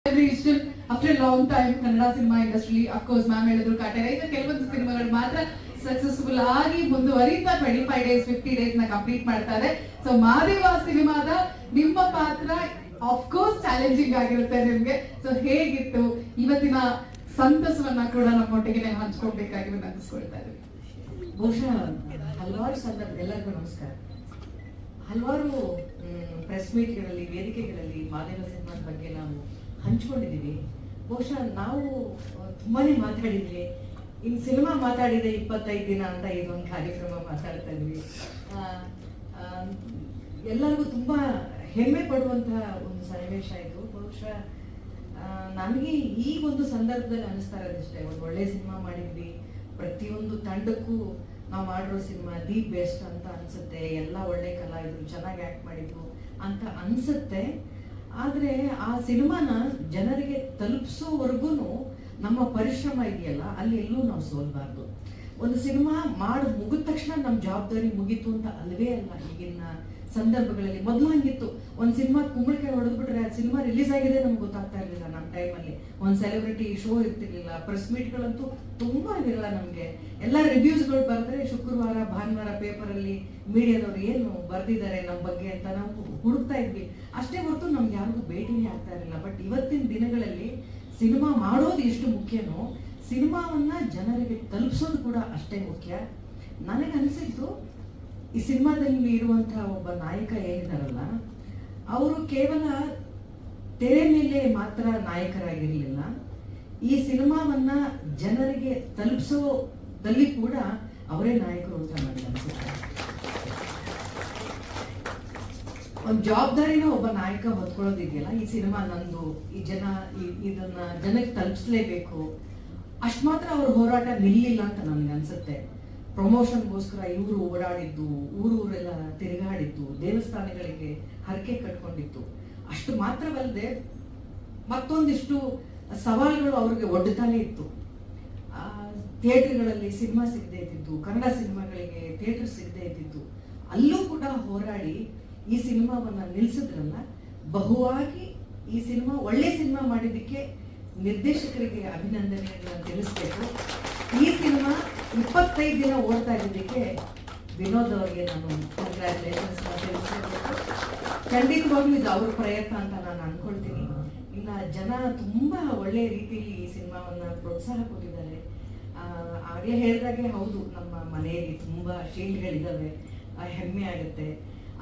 After long time Kannada cinema industry of course ma'am ಹೇಳಿದ್ರು ಕಾಟೇರ ಈಗ ಕೆಲವೊಂದು ಸಿನಿಮಾಗಳು ಮಾತ್ರ ಸಕ್ಸಸ್ಫುಲ್ ಆಗಿ ಮುಂದುವರಿತಾ 25 ಡೇಸ್ 50 ಡೇಸ್ ನ ಕಂಪ್ಲೀಟ್ ಮಾಡ್ತಾರೆ. ಸೊ ಮಾದೇವ ಸಿನಿಮಾದ ನಿಮ್ಮ ಪಾತ್ರ ಆಫ್ಕೋರ್ಸ್ ಚಾಲೆಂಜಿಂಗ್ ಆಗಿರುತ್ತೆ ನಿಮ್ಗೆ. ಸೊ ಹೇಗಿತ್ತು ಇವತ್ತಿನ ಸಂತಸವನ್ನ ಕೂಡ ನಮ್ಮೊಟ್ಟಿಗೆ ಹಂಚ್ಕೊಳ್ಬೇಕಾಗಿ ಅನಿಸ್ಕೊಳ್ತಾ ಇದ್ದೀವಿ. ಬಹುಶಃ ಹಲವಾರು ಸಂದರ್ಭ ಎಲ್ಲರಿಗೂ ನಮಸ್ಕಾರ. ಹಲವಾರು ಪ್ರೆಸ್ ಮೀಟ್ಗಳಲ್ಲಿ ವೇದಿಕೆಗಳಲ್ಲಿ ಮಾದೇವ ಸಿನಿಮಾದ ಬಗ್ಗೆ ನಾವು ಹಂಚ್ಕೊಂಡಿದ್ದೀವಿ. ಬಹುಶಃ ನಾವು ತುಂಬಾನೇ ಮಾತಾಡಿದ್ವಿ. ಇನ್ನು ಸಿನಿಮಾ ಮಾತಾಡಿದೆ 25 ದಿನ ಅಂತ ಇದೊಂದು ಕಾರ್ಯಕ್ರಮ ಮಾತಾಡ್ತಾ ಇದ್ವಿ. ಎಲ್ಲರಿಗೂ ತುಂಬಾ ಹೆಮ್ಮೆ ಪಡುವಂತಹ ಒಂದು ಸನ್ನಿವೇಶ ಇದು. ಬಹುಶಃ ನನಗೆ ಈ ಒಂದು ಸಂದರ್ಭದಲ್ಲಿ ಅನಿಸ್ತಾ ಇರೋದಿಷ್ಟೇ, ಒಂದು ಒಳ್ಳೆ ಸಿನಿಮಾ ಮಾಡಿದ್ವಿ, ಪ್ರತಿಯೊಂದು ತಂಡಕ್ಕೂ ನಾವು ಮಾಡಿರೋ ಸಿನಿಮಾ ದಿ ಬೆಸ್ಟ್ ಅಂತ ಅನ್ಸುತ್ತೆ. ಎಲ್ಲ ಒಳ್ಳೆ ಕಲಾವಿದರು ಚೆನ್ನಾಗಿ ಆಕ್ಟ್ ಮಾಡಿದ್ರು ಅಂತ ಅನ್ಸುತ್ತೆ. ಆದ್ರೆ ಆ ಸಿನಿಮಾನ ಜನರಿಗೆ ತಲುಪಿಸೋವರೆಗೂ ನಮ್ಮ ಪರಿಶ್ರಮ ಇದೆಯಲ್ಲ, ಅಲ್ಲಿ ಎಲ್ಲೂ ನಾವು ಸೋಲ್ಬಾರ್ದು. ಒಂದು ಸಿನಿಮಾ ಮಾಡಿ ಮುಗಿದ ತಕ್ಷಣ ನಮ್ಮ ಜವಾಬ್ದಾರಿ ಮುಗೀತು ಅಂತ ಅಲ್ವೇ ಅಲ್ಲ. ಈಗಿನ ಸಂದರ್ಭಗಳಲ್ಲಿ ಮೊದಲು ಹಂಗಿತ್ತು, ಒಂದು ಸಿನಿಮಾ ಕುಂಬಳಕಾಯಿ ಹೊಡೆದ್ಬಿಟ್ರೆ ಆ ಸಿನಿಮಾ ರಿಲೀಸ್ ಆಗಿದೆ ನಮ್ಗೆ ಗೊತ್ತಾಗ್ತಾ ಇರಲಿಲ್ಲ. ನಮ್ಮ ಟೈಮಲ್ಲಿ ಒಂದು ಸೆಲೆಬ್ರಿಟಿ ಶೋ ಇರ್ತಿರ್ಲಿಲ್ಲ, ಪ್ರೆಸ್ ಮೀಟ್ಗಳಂತೂ ತುಂಬಾ ಇರಲ್ಲ. ನಮಗೆ ಎಲ್ಲ ರಿವ್ಯೂಸ್ಗಳು ಬರೆದ್ರೆ ಶುಕ್ರವಾರ ಭಾನುವಾರ ಪೇಪರಲ್ಲಿ ಮೀಡಿಯಾದವ್ರು ಏನು ಬರ್ದಿದ್ದಾರೆ ನಮ್ಮ ಬಗ್ಗೆ ಅಂತ ನಾವು ಹುಡುಕ್ತಾ ಇದ್ವಿ. ಅಷ್ಟೇ ಹೊರತು ನಮ್ಗೆ ಯಾರಿಗೂ ಭೇಟಿನೇ ಆಗ್ತಾ ಇರಲಿಲ್ಲ. ಬಟ್ ಇವತ್ತಿನ ದಿನಗಳಲ್ಲಿ ಸಿನಿಮಾ ಮಾಡೋದು ಎಷ್ಟು ಮುಖ್ಯನೋ ಸಿನಿಮಾವನ್ನ ಜನರಿಗೆ ತಲುಪಿಸೋದು ಕೂಡ ಅಷ್ಟೇ ಮುಖ್ಯ. ನನಗನ್ಸಿದ್ದು ಈ ಸಿನಿಮಾದಲ್ಲಿ ಇರುವಂತಹ ಒಬ್ಬ ನಾಯಕ ಏನಿದಾರಲ್ಲ, ಅವರು ಕೇವಲ ತೆರೆ ಮೇಲೆ ಮಾತ್ರ ನಾಯಕರಾಗಿರ್ಲಿಲ್ಲ, ಈ ಸಿನಿಮಾವನ್ನ ಜನರಿಗೆ ತಲುಪಿಸೋದಲ್ಲಿ ಕೂಡ ಅವರೇ ನಾಯಕರು ಅಂತ ನನಗೆ ಅನ್ಸುತ್ತೆ. ಒಂದು ಜವಾಬ್ದಾರಿನ ಒಬ್ಬ ನಾಯಕ ಹೊತ್ಕೊಳ್ಳೋದಿದೆಯಲ್ಲ, ಈ ಸಿನಿಮಾ ನಂದು, ಈ ಜನ ಇದನ್ನ ಜನಕ್ಕೆ ತಲುಪಿಸ್ಲೇಬೇಕು, ಅಷ್ಟು ಮಾತ್ರ ಅವ್ರ ಹೋರಾಟ ನಿಲ್ಲಿಲ್ಲ ಅಂತ ನನಗೆ ಅನ್ಸುತ್ತೆ. ಪ್ರಮೋಷನ್ಗೋಸ್ಕರ ಇವರು ಓಡಾಡಿದ್ದು, ಊರೆಲ್ಲ ತಿರುಗಾಡಿದ್ದು, ದೇವಸ್ಥಾನಗಳಿಗೆ ಹರಕೆ ಕಟ್ಕೊಂಡಿತ್ತು, ಅಷ್ಟು ಮಾತ್ರವಲ್ಲದೆ ಮತ್ತೊಂದಿಷ್ಟು ಸವಾಲುಗಳು ಅವ್ರಿಗೆ ಒಡ್ಡುತ್ತಾನೆ ಇತ್ತು. ಥಿಯೇಟರ್ಗಳಲ್ಲಿ ಸಿನಿಮಾ ಸಿಗದೆ ಇದ್ದಿದ್ದು, ಕನ್ನಡ ಸಿನಿಮಾಗಳಿಗೆ ಥಿಯೇಟರ್ ಸಿಗದೆ ಇದ್ದಿದ್ದು, ಅಲ್ಲೂ ಕೂಡ ಹೋರಾಡಿ ಈ ಸಿನಿಮಾವನ್ನ ನಿಲ್ಸಿದ್ರಲ್ಲ, ಬಹುವಾಗಿ ಈ ಸಿನಿಮಾ ಒಳ್ಳೆ ಸಿನಿಮಾ ಮಾಡಿದ್ದಕ್ಕೆ ನಿರ್ದೇಶಕರಿಗೆ ಅಭಿನಂದನೆಗಳನ್ನ ತಿಳಿಸ್ಬೇಕು. ಈ ಸಿನಿಮಾ 25 ದಿನ ಓಡ್ತಾ ಇದ್ದಿದ್ದಕ್ಕೆ ವಿನೋದ್ ಅವರಿಗೆ ನಾನು ಕಂಗ್ರ್ಯಾಚುಲೇಷನ್ಸ್ ತಿಳಿಸಬೇಕು. ಖಂಡಿತವಾಗ್ಲೂ ಇದು ಅವ್ರ ಪ್ರಯತ್ನ ಅಂತ ನಾನು ಅನ್ಕೊಳ್ತೀನಿ. ಇನ್ನ ಜನ ತುಂಬಾ ಒಳ್ಳೆ ರೀತಿಯಲ್ಲಿ ಈ ಸಿನಿಮಾವನ್ನ ಪ್ರೋತ್ಸಾಹ ಕೊಟ್ಟಿದ್ದಾರೆ. ಆಗ್ಲೇ ಹೇಳಿದಾಗೆ ಹೌದು, ನಮ್ಮ ಮನೆಯಲ್ಲಿ ತುಂಬಾ ಶೀಲ್ಡ್ಗಳಿದಾವೆ, ಹೆಮ್ಮೆ ಆಗುತ್ತೆ.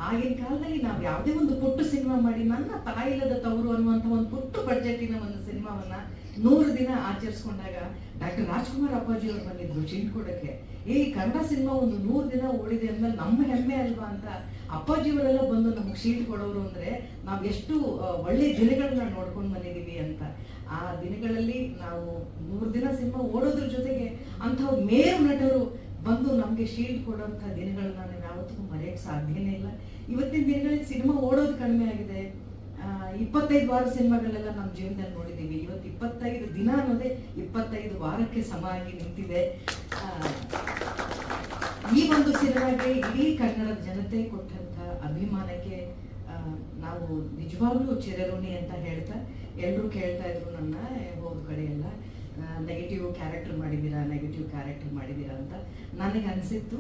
ಆಗಿನ ಕಾಲದಲ್ಲಿ ನಾವು ಯಾವುದೇ ಒಂದು ಪುಟ್ಟ ಸಿನಿಮಾ ಮಾಡಿ, ನನ್ನ ತಾಯಿಲ್ಲದ ತವರು ಅನ್ನುವಂಥ ಒಂದು ಪುಟ್ಟ ಬಡ್ಜೆಟಿನ ಒಂದು ಸಿನಿಮಾವನ್ನ 100 ದಿನ ಆಚರಿಸ್ಕೊಂಡಾಗ ಡಾಕ್ಟರ್ ರಾಜ್ಕುಮಾರ್ ಅಪ್ಪಾಜಿ ಅವರು ಬಂದಿದ್ರು ಶೀಲ್ಡ್ ಕೊಡಕ್ಕೆ. ಈ ಕನ್ನಡ ಸಿನಿಮಾ ಒಂದು 100 ದಿನ ಓಡಿದೆ ಅಂದ್ಮೇಲೆ ನಮ್ಮ ಹೆಮ್ಮೆ ಅಲ್ವಾ ಅಂತ ಅಪ್ಪಾಜಿಯವರೆಲ್ಲ ಬಂದು ನಮಗೆ ಶೀಲ್ಡ್ ಕೊಡೋರು ಅಂದ್ರೆ ನಾವು ಎಷ್ಟು ಒಳ್ಳೆ ದಿನಗಳನ್ನ ನೋಡ್ಕೊಂಡು ಬಂದಿದೀವಿ ಅಂತ. ಆ ದಿನಗಳಲ್ಲಿ ನಾವು 100 ದಿನ ಸಿನಿಮಾ ಓಡೋದ್ರ ಜೊತೆಗೆ ಅಂಥ ಮೇರು ನಟರು ಬಂದು ನಮ್ಗೆ ಶೀಲ್ಡ್ ಕೊಡುವಂತ ದಿನಗಳನ್ನ ನಾವು ಯಾವತ್ತಿಗೂ ಮರೆಯಕ್ಕೆ ಸಾಧ್ಯನೇ ಇಲ್ಲ. ಇವತ್ತಿನ ದಿನಗಳಲ್ಲಿ ಸಿನಿಮಾ ಓಡೋದು ಕಡಿಮೆ ಆಗಿದೆ. 25 ವಾರ ಸಿನಿಮಾಗಳೆಲ್ಲ ನಮ್ಮ ಜೀವನದಲ್ಲಿ ನೋಡಿದ್ದೀವಿ. ಇವತ್ತು 25 ದಿನ ಅನ್ನೋದೇ 25 ವಾರಕ್ಕೆ ಸಮ ಆಗಿ ನಿಂತಿದೆ. ಈ ಒಂದು ಸಿನಿಮಾಗೆ ಇಡೀ ಕನ್ನಡದ ಜನತೆ ಕೊಟ್ಟಂತ ಅಭಿಮಾನಕ್ಕೆ ನಾವು ನಿಜವಾಗ್ಲೂ ಚಿರಋಣಿ ಅಂತ ಹೇಳ್ತಾ, ಎಲ್ಲರೂ ಕೇಳ್ತಾ ಇದ್ರು ನನ್ನ ಹೋದ ಕಡೆ ಎಲ್ಲ, ನೆಗೆಟಿವ್ ಕ್ಯಾರೆಕ್ಟರ್ ಮಾಡಿದ್ದೀರಾ ಅಂತ. ನನಗೆ ಅನಿಸಿತ್ತು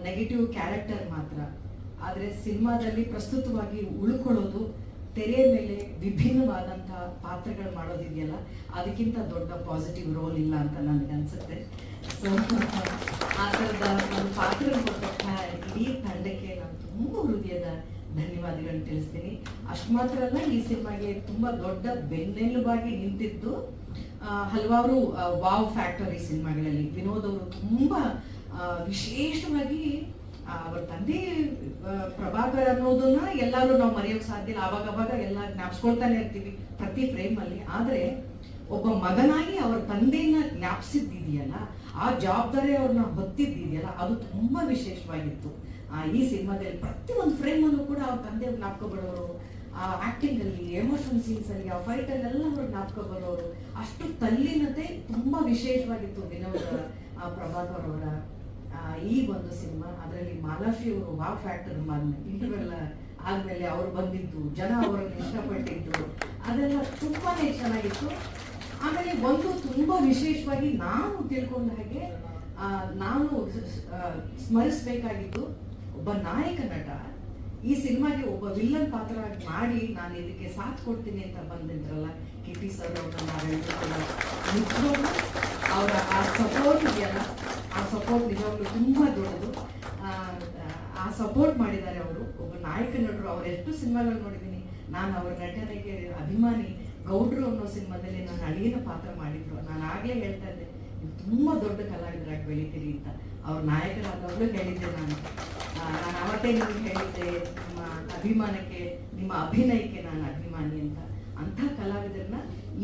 ನೆಗೆಟಿವ್ ಕ್ಯಾರೆಕ್ಟರ್ ಮಾತ್ರ, ಆದರೆ ಸಿನಿಮಾದಲ್ಲಿ ಪ್ರಸ್ತುತವಾಗಿ ಉಳ್ಕೊಳ್ಳೋದು, ತೆರೆಯ ಮೇಲೆ ವಿಭಿನ್ನವಾದಂಥ ಪಾತ್ರಗಳು ಮಾಡೋದಿದೆಯಲ್ಲ, ಅದಕ್ಕಿಂತ ದೊಡ್ಡ ಪಾಸಿಟಿವ್ ರೋಲ್ ಇಲ್ಲ ಅಂತ ನನಗೆ ಅನ್ಸುತ್ತೆ. ಸೊ ಆ ಥರದ ಒಂದು ಪಾತ್ರ ಕೊಟ್ಟಂಥ ಇಡೀ ತಂಡಕ್ಕೆ ನಾನು ತುಂಬ ಹೃದಯದ ಧನ್ಯವಾದಗಳನ್ನು ತಿಳಿಸ್ತೀನಿ. ಅಷ್ಟು ಮಾತ್ರ ಅಲ್ಲ, ಈ ಸಿನಿಮಾಗೆ ತುಂಬ ದೊಡ್ಡ ಬೆನ್ನೆಲುಬಾಗಿ ನಿಂತಿದ್ದು ಹಲವಾರು ವಾವ್ ಫ್ಯಾಕ್ಟರ್. ಈ ಸಿನಿಮಾಗಳಲ್ಲಿ ವಿನೋದ್ ಅವರು ತುಂಬಾ ವಿಶೇಷವಾಗಿ ಅವರ ತಂದೆ ಪ್ರಭಾಕರ್ ಅನ್ನೋದನ್ನ ಎಲ್ಲರೂ ನಾವು ಮರೆಯೋಕೆ ಸಾಧ್ಯ ಇಲ್ಲ. ಅವಾಗ ಎಲ್ಲ ಜ್ಞಾಪಿಸ್ಕೊಳ್ತಾನೆ ಇರ್ತೀವಿ ಪ್ರತಿ ಫ್ರೇಮ್ ಅಲ್ಲಿ. ಆದ್ರೆ ಒಬ್ಬ ಮಗನಾಗಿ ಅವರ ತಂದೆಯನ್ನ ಜ್ಞಾಪಿಸಿದ್ದಿದೆಯಲ್ಲ, ಆ ಜವಾಬ್ದಾರಿ ಅವ್ರನ್ನ ಹೊತ್ತಿದ್ದಿದೆಯಲ್ಲ, ಅದು ತುಂಬಾ ವಿಶೇಷವಾಗಿತ್ತು. ಈ ಸಿನಿಮಾದಲ್ಲಿ ಪ್ರತಿ ಒಂದು ಫ್ರೇಮ್ ಅಲ್ಲೂ ಕೂಡ ಅವ್ರ ತಂದೆ ಜ್ಞಾಪಕ ಬರೋರು, ಆ ಆಕ್ಟಿಂಗ್ ಅಲ್ಲಿ, ಎಮೋಷನ್ ಸೀನ್ಸ್ ಅಲ್ಲಿ, ಆ ಫೈಟ್ ಅಲ್ಲೆಲ್ಲ ಅವ್ರು ಜ್ಞಾಪಕ ಬರೋರು. ಅಷ್ಟು ತಲ್ಲಿನತೆ ತುಂಬಾ ವಿಶೇಷವಾಗಿತ್ತು ವಿನೋದ್ ಪ್ರಭಾಕರ್ ಅವರ ಈ ಒಂದು ಸಿನಿಮಾ. ಅದರಲ್ಲಿ ಮಾಲಾಶ್ರೀ ಅವರು ವಾವ್ ಫ್ಯಾಕ್ಟರ್ ಇಂಟರ್ವೆಲ್ ಆದ್ಮೇಲೆ ಅವರು ಬಂದಿದ್ದು, ಜನ ಅವರನ್ನು ಇಷ್ಟಪಟ್ಟಿದ್ದು, ಅದೆಲ್ಲ ತುಂಬಾನೇ ಚೆನ್ನಾಗಿತ್ತು. ಆಮೇಲೆ ಒಂದು ತುಂಬಾ ವಿಶೇಷವಾಗಿ ನಾನು ತಿಳ್ಕೊಂಡ ಹಾಗೆ ನಾನು ಸ್ಮರಿಸಬೇಕಾಗಿದ್ದು, ಒಬ್ಬ ನಾಯಕ ನಟ ಈ ಸಿನಿಮಾಗೆ ಒಬ್ಬ ವಿಲ್ಲನ್ ಪಾತ್ರ ಮಾಡಿ ನಾನು ಇದಕ್ಕೆ ಸಾಥ್ ಕೊಡ್ತೀನಿ ಅಂತ ಬಂದಿದ್ರಲ್ಲ ಕಿಟಿ ಸರ್, ಅವ್ರನ್ನ ನಾವೆಲ್ಲರೂ ಕೂಡ ನಿಜವಾಗ್ಲೂ ಅವರ ಆ ಸಪೋರ್ಟ್ ಇದೆಯಲ್ಲ, ಆ ಸಪೋರ್ಟ್ ನಿಜವಾಗ್ಲೂ ತುಂಬಾ ದೊಡ್ಡದು. ಆ ಸಪೋರ್ಟ್ ಮಾಡಿದ್ದಾರೆ ಅವರು. ಒಬ್ಬ ನಾಯಕ ನಟರು, ಅವರೆಷ್ಟು ಸಿನಿಮಾಗಳು ನೋಡಿದ್ದೀನಿ ನಾನು. ಅವರ ನಟನೆಗೆ ಅಭಿಮಾನಿ. ಗೌಡ್ರು ಅನ್ನೋ ಸಿನಿಮಾದಲ್ಲಿ ನಾನು ಅಳಿಯನ ಪಾತ್ರ ಮಾಡಿದ್ರು. ನಾನು ಆಗ್ಲೇ ಹೇಳ್ತಾ ಇದ್ದೆ, ನೀವು ತುಂಬಾ ದೊಡ್ಡ ಕಲಾವಿದರಾಗಿ ಬೆಳಿತೀರಿ ಅಂತ. ಅವ್ರ ನಾಯಕರಾದವ್ರು ಹೇಳಿದ್ದೆ ನಾನು ಅವತ್ತೇ ನಿಮ್ಗೆ ಹೇಳಿದ್ದೆ, ನಿಮ್ಮ ಅಭಿಮಾನಕ್ಕೆ, ನಿಮ್ಮ ಅಭಿನಯಕ್ಕೆ ನಾನು ಅಭಿಮಾನಿ ಅಂತ. ಅಂಥ ಕಲಾವಿದರನ್ನ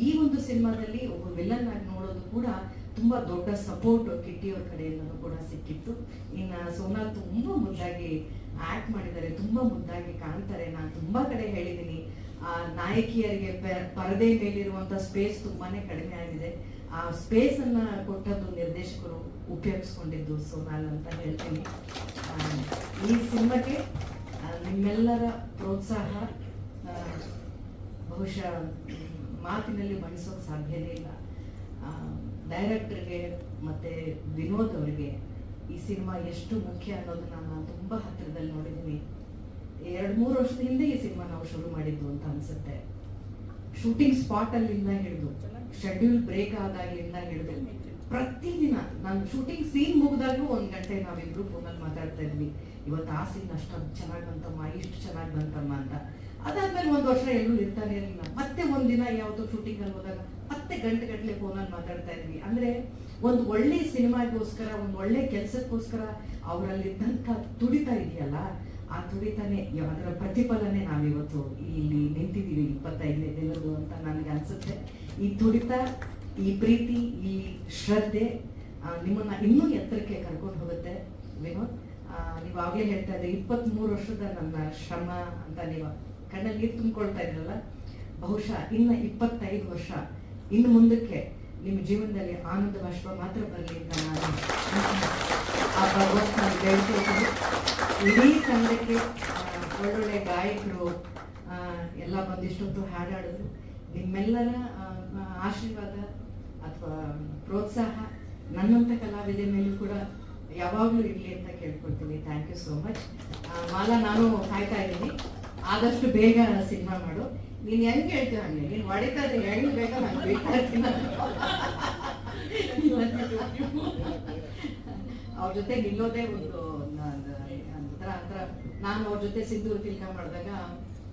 ಈ ಒಂದು ಸಿನಿಮಾದಲ್ಲಿ ಒಬ್ಬ ವಿಲನ್ ಆಗಿ ನೋಡೋದು ಕೂಡ ತುಂಬಾ ದೊಡ್ಡ ಸಪೋರ್ಟ್ ಕಿಟ್ಟಿಯವ್ರ ಕಡೆಯಿಂದನೂ ಕೂಡ ಸಿಕ್ಕಿತ್ತು. ಇನ್ನು ಸೋನಾಲ್ ತುಂಬಾ ಮುದ್ದಾಗಿ ಆಕ್ಟ್ ಮಾಡಿದ್ದಾರೆ, ತುಂಬಾ ಮುದ್ದಾಗಿ ಕಾಣ್ತಾರೆ. ನಾನು ತುಂಬಾ ಕಡೆ ಹೇಳಿದ್ದೀನಿ, ನಾಯಕಿಯರಿಗೆ ಪರದೆ ಮೇಲಿರುವಂತ ಸ್ಪೇಸ್ ತುಂಬಾನೇ ಕಡಿಮೆ ಆಗಿದೆ. ಆ ಸ್ಪೇಸ್ ಅನ್ನ ಕೊಟ್ಟದ್ದು ನಿರ್ದೇಶಕರು ಉಪಯೋಗಿಸ್ಕೊಂಡಿದ್ದು ಸೋನಾಲ್ ಅಂತ ಹೇಳ್ತೀನಿ. ಈ ಸಿನಿಮಾಗೆ ನಿಮ್ಮೆಲ್ಲರ ಪ್ರೋತ್ಸಾಹ ಬಹುಶಃ ಮಾತಿನಲ್ಲಿ ಬಣ್ಣಿಸೋಕೆ ಸಾಧ್ಯನೇ ಇಲ್ಲ. ಡೈರೆಕ್ಟರ್ಗೆ ಮತ್ತೆ ವಿನೋದ್ ಅವರಿಗೆ ಈ ಸಿನಿಮಾ ಎಷ್ಟು ಮುಖ್ಯ ಅನ್ನೋದನ್ನ ನಾನು ತುಂಬಾ ಹತ್ತಿರದಲ್ಲಿ ನೋಡಿದ್ದೀನಿ. 2-3 ವರ್ಷದ ಹಿಂದೆ ಈ ಸಿನಿಮಾ ನಾವು ಶುರು ಮಾಡಿದ್ದು ಅಂತ ಅನ್ಸುತ್ತೆ. ಶೂಟಿಂಗ್ ಸ್ಪಾಟ್ ಅಲ್ಲಿಂದ ಹಿಡಿದು ಶೆಡ್ಯೂಲ್ ಬ್ರೇಕ್ ಆದಾಗ್ಲಿಂದ ಹಿಡಿದು ಪ್ರತಿದಿನ ನಾನು ಶೂಟಿಂಗ್ ಸೀನ್ ಮುಗಿದಾಗ್ಲೂ 1 ಗಂಟೆ ನಾವಿಬ್ರು ಫೋನಲ್ಲಿ ಮಾತಾಡ್ತಾ ಇದ್ವಿ. ಇವತ್ತು ಆ ಸೀನ್ ಅಷ್ಟೊಂದು ಚೆನ್ನಾಗಿ ಬಂತಮ್ಮ, ಇಷ್ಟು ಚೆನ್ನಾಗಿ ಬಂತಮ್ಮ ಅಂತ. ಅದಾದ್ಮೇಲೆ 1 ವರ್ಷ ಎಲ್ಲೂ ಇರ್ತಾನೆ ಇರಲಿಲ್ಲ. ಮತ್ತೆ ಒಂದಿನ ಯಾವ್ದೋ ಶೂಟಿಂಗ್ ಅಲ್ಲಿ ಹೋದಾಗ ಮತ್ತೆ ಗಂಟೆ ಫೋನಲ್ಲಿ ಮಾತಾಡ್ತಾ ಇದ್ವಿ. ಅಂದ್ರೆ ಒಂದು ಒಳ್ಳೆ ಸಿನಿಮಾಗೋಸ್ಕರ, ಒಂದು ಒಳ್ಳೆ ಕೆಲಸಕ್ಕೋಸ್ಕರ ಅವರಲ್ಲಿದ್ದಂಥ ತುಡಿತ ಇದೆಯಲ್ಲ, ಆ ತುಡಿತಾನೆ, ಅದರ ಪ್ರತಿಫಲನೆ ನಾವಿವತ್ತು ಇಲ್ಲಿ ನಿಂತಿದ್ದೀವಿ 25ನೇ ದಿನದ್ದು ಅಂತ ನನಗೆ ಅನ್ಸುತ್ತೆ. ಈ ತುಡಿತ, ಈ ಪ್ರೀತಿ, ಈ ಶ್ರದ್ಧೆ ನಿಮ್ಮನ್ನ ಇನ್ನೂ ಎತ್ತರಕ್ಕೆ ಕರ್ಕೊಂಡು ಹೋಗುತ್ತೆ ವಿನೋದ್. ನೀವು ಆಗ್ಲೇ ಹೇಳ್ತಾ ಇದ್ರಿ 23 ವರ್ಷದ ನನ್ನ ಶ್ರಮ ಅಂತ ನೀವು ಕಣ್ಣಲ್ಲಿ ನೀರು ತುಂಬಿಕೊಳ್ತಾ ಇದ್ರಲ್ಲ. ಬಹುಶಃ ಇನ್ನು 25 ವರ್ಷ ಇನ್ನು ಮುಂದಕ್ಕೆ ನಿಮ್ಮ ಜೀವನದಲ್ಲಿ ಆನಂದ ಬಾಷ್ಪ ಮಾತ್ರ ಬರಲಿ ಅಂತ ನಾನು ಆ ಭಗವಂತ ನಾನು ಬೇಡ್ಕೊಳ್ತೀನಿ. ಇಡೀ ತಂಡಕ್ಕೆ ಒಳ್ಳೊಳ್ಳೆ ಗಾಯಕರು ಎಲ್ಲ ಬಂದಿಷ್ಟೊತ್ತು ಹಾಡಾಡಿದ್ರು. ನಿಮ್ಮೆಲ್ಲರ ಆಶೀರ್ವಾದ ಅಥವಾ ಪ್ರೋತ್ಸಾಹ ನನ್ನಂಥ ಕಲಾವಿದೆ ಮೇಲೂ ಕೂಡ ಯಾವಾಗಲೂ ಇರಲಿ ಅಂತ ಕೇಳ್ಕೊಳ್ತೀನಿ. Thank you so much. Mala, ನಾನು ಕಾಯ್ತಾ ಇದ್ದೀನಿ, ಆದಷ್ಟು ಬೇಗ ಸಿನಿಮಾ ಮಾಡು. ನೀನ್ ಹೆಂಗ್ ಹೇಳ್ತೀವಿ ಹಂಗೆ, ನೀನ್ ಹೊಡಿತಾ ಇದ್ದೀನಿ, ಹೆಂಗ್ ಬೇಕಾ ನಾನು ಬೇಕಾ ಇರ್ತೀನಿ. ಅವ್ರ ಜೊತೆ ನಿಲ್ಲೋದೇ ಒಂದು ಅಂತರ. ನಾನು ಅವ್ರ ಜೊತೆ ಸಿಂಧೂರು ತಿಲ್ಕ ಮಾಡಿದಾಗ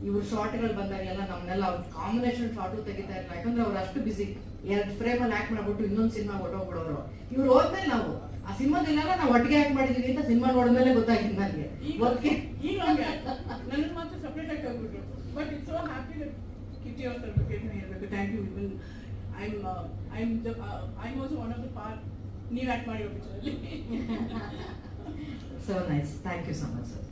ಇವ್ರು ಶಾರ್ಟ್ಗಳು ಬಂದಾಗೆಲ್ಲ ನಮ್ನೆಲ್ಲ ಅವ್ರ ಕಾಂಬಿನೇಷನ್ ಶಾರ್ಟು ತೆಗಿತಾ ಇರಲಿಲ್ಲ. ಯಾಕಂದ್ರೆ ಅವ್ರು ಅಷ್ಟು ಬಿಸಿ, 2 ಫ್ರೇಮಲ್ಲಿ ಆಕ್ಟ್ ಮಾಡ್ಬಿಟ್ಟು ಇನ್ನೊಂದು ಸಿನಿಮಾ ಹೊಟ್ಟೋಗ್ಬಿಡೋರು. ಇವ್ರು ಹೋದ್ಮೇಲೆ ನಾವು ಆ ಸಿನಿಮಾದಲ್ಲೆಲ್ಲ ನಾವು ಒಟ್ಟಿಗೆ ಆಕ್ಟ್ ಮಾಡಿದೀವಿ ಅಂತ ಸಿನಿಮಾ ನೋಡಿದ್ಮೇಲೆ ಗೊತ್ತಾಗಿದ್ದು ನನಗೆ. ನನ್ನ ಮಾತ್ರ ಸಪ್ರೇಟ್ ಆಗಿ ಆಗ್ಬಿಟ್ರು. But it's so happy that Kitty ಅವ್ರ ಸರ್ಟಿಫಿಕೇಟ್ ಹೇಳ್ಬೇಕು. Thank you. Will I also one of the part ನೀವು ಆಕ್ಟ್ ಮಾಡಿರೋ ಪಿಕ್ಚರಲ್ಲಿ. So nice. Thank you so much, sir.